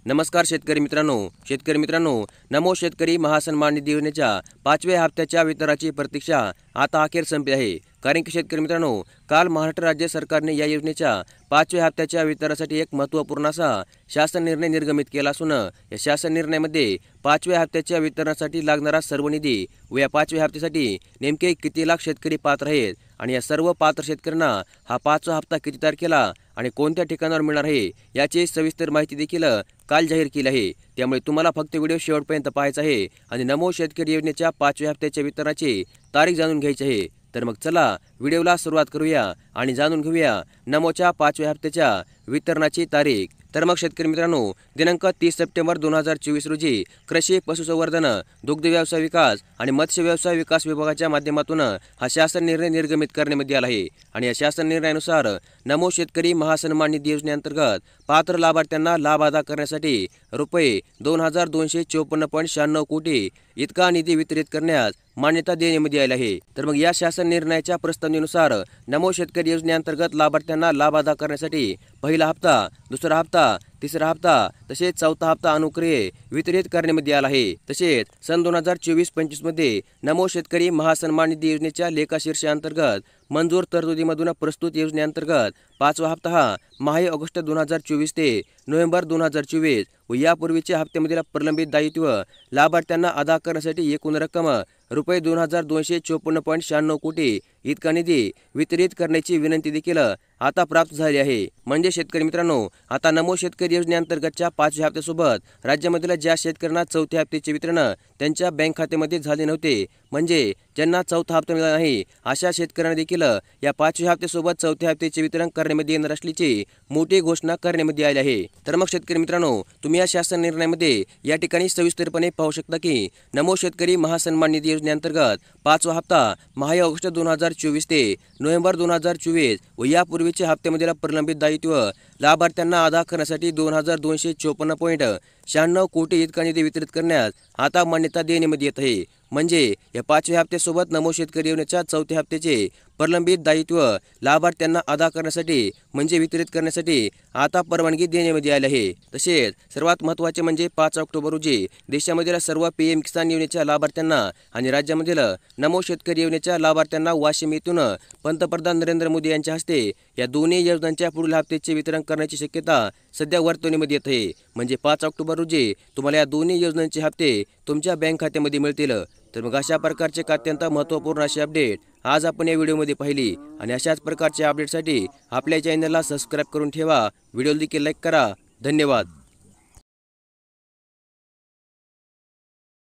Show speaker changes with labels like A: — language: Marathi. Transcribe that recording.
A: नमस्कार शेतकरी मित्रांनो, नमो शेतकरी महासन्मान निधी योजनेच्या 5व्या हप्त्याच्या वितरणाची प्रतीक्षा आता अखेर संपली आहे। कारण की शेतकरी मित्रांनो, काल महाराष्ट्र राज्य सरकारने या योजनेच्या 5व्या हप्त्याच्या वितरणासाठी एक महत्त्वपूर्ण असा शासन निर्णय निर्गमित केला असून या शासन निर्णयामध्ये 5व्या हप्त्याच्या वितरणासाठी लागणारा सर्व निधी व या 5व्या हप्त्यासाठी नेमके किती लाख शेतकरी पात्र आहेत आणि या सर्व पात्र शेतकऱ्यांना हा 5वा हप्ता किती तारखेला आणि कोणत्या ठिकाणावर मिळणार आहे याची सविस्तर माहिती देखील काल जाहीर केली आहे। त्यामुळे तुम्हाला फक्त व्हिडिओ शेवटपर्यंत पाहायचा आहे आणि नमो शेतकरी योजनेच्या 5व्या हप्त्याच्या वितरणाची तारीख जाणून घ्यायची आहे। तर मग चला व्हिडिओला सुरुवात करूया आणि जाणून घेऊया नमोच्या 5व्या हप्त्याच्या वितरणाची तारीख। तर मग शेतकरी मित्रांनो, दिनांक 30 सप्टेंबर 2024 रोजी कृषी पशुसंवर्धन दुग्ध व्यवसाय विकास आणि मत्स्य व्यवसाय विकास विभागाच्या माध्यमातून हा शासन निर्णय निर्गमित करण्यात आला आहे। आणि या शासन निर्णयानुसार नमो शेतकरी महासन्मान निधी योजनेअंतर्गत पात्र लाभार्थ्यांना लाभ अदा करण्यासाठी रुपये 2254.96 कोटी इतका निधी वितरित करण्यास मान्यता देण्यात आली आहे। तर मग या शासन निर्णयाच्या प्रस्तावनेनुसार नमो शेतकरी योजनेअंतर्गत लाभार्थ्यांना लाभ अदा करण्यासाठी पहिला हप्ता, दुसरा हप्ता, तिसरा हप्ता तसेच चौथा हप्ता अनुक्रिये वितरित करण्यात आला आहे। तसेच सन 2024-25 मध्ये नमो शेतकरी महासन्मान निधी योजनेच्या लेखाशीर्षाअंतर्गत मंजूर तरतुदीमधून प्रस्तुत योजनेअंतर्गत 5वा हप्ता हा माहे ऑगस्ट 2024 ते नोव्हेंबर 2024 व यापूर्वीच्या हप्त्यामधील प्रलंबित दायित्व लाभार्थ्यांना अदा करण्यासाठी एकूण रक्कम रुपये 2254.96 कोटी इतका निधी वितरित करण्याची विनंती देखील आता प्राप्त झाली आहे। म्हणजे शेतकरी मित्रांनो, आता नमो शेतकरी योजनेअंतर्गतच्या 5व्या हप्त्यासोबत राज्यामधील ज्या शेतकऱ्यांना चौथ्या हप्त्याचे वितरण त्यांच्या बँक खात्यामध्ये झाले नव्हते, म्हणजे ज्यांना चौथा हप्ता मिळाला नाही, अशा शेतकऱ्यांना देखील या 5व्या हप्त्यासोबत चौथ्या हप्त्याचे वितरण करण्यात येणार असल्याची मोठी घोषणा करण्यात आली आहे। तर मग शेतकरी मित्रांनो, तुम्ही या शासन निर्णयामध्ये या ठिकाणी सविस्तरपणे पाहू शकता की नमो शेतकरी महासन्मान निधी योजनेअंतर्गत 5वा हप्ता माहे ऑगस्ट 2024 ते नोव्हेंबर 2024 व यापूर्वीच्या हप्त्यामधील प्रलंबित दायित्व लाभार्थ्यांना अदा करण्यासाठी 2254.96 कोटी इतका निधी वितरित करण्यास आता मान्यता देण्यात येत आहे। म्हणजे या 5व्या हप्त्यासोबत नमो शेतकरी योजनेच्या चौथ्या हप्त्याचे प्रलंबित दायित्व लाभार्थ्यांना अदा करण्यासाठी म्हणजे वितरित करण्यासाठी आता परवानगी देण्यात आली आहे। तसेच सर्वात महत्त्वाचे म्हणजे 5 ऑक्टोबर रोजी देशामधील सर्व PM किसान योजनेच्या लाभार्थ्यांना आणि राज्यामधील नमो शेतकरी योजनेच्या लाभार्थ्यांना वाशिम येथून पंतप्रधान नरेंद्र मोदी यांच्या हस्ते या दोन्ही योजनांच्या पुढील हप्त्याचे वितरण करण्याची शक्यता सध्या वर्तवण्यात येत आहे। म्हणजे 5 ऑक्टोबर रोजी तुम्हाला या दोन्ही योजनांचे हप्ते तुमच्या बँक खात्यामध्ये मिळतील। तर मग अशा प्रकारचे अत्यंत महत्त्वपूर्ण अशी अपडेट आज आपण या व्हिडिओमध्ये पाहिली आणि अशाच प्रकारच्या अपडेटसाठी आपल्या चॅनलला सबस्क्राईब करून ठेवा। व्हिडिओला देखील लाईक करा। धन्यवाद।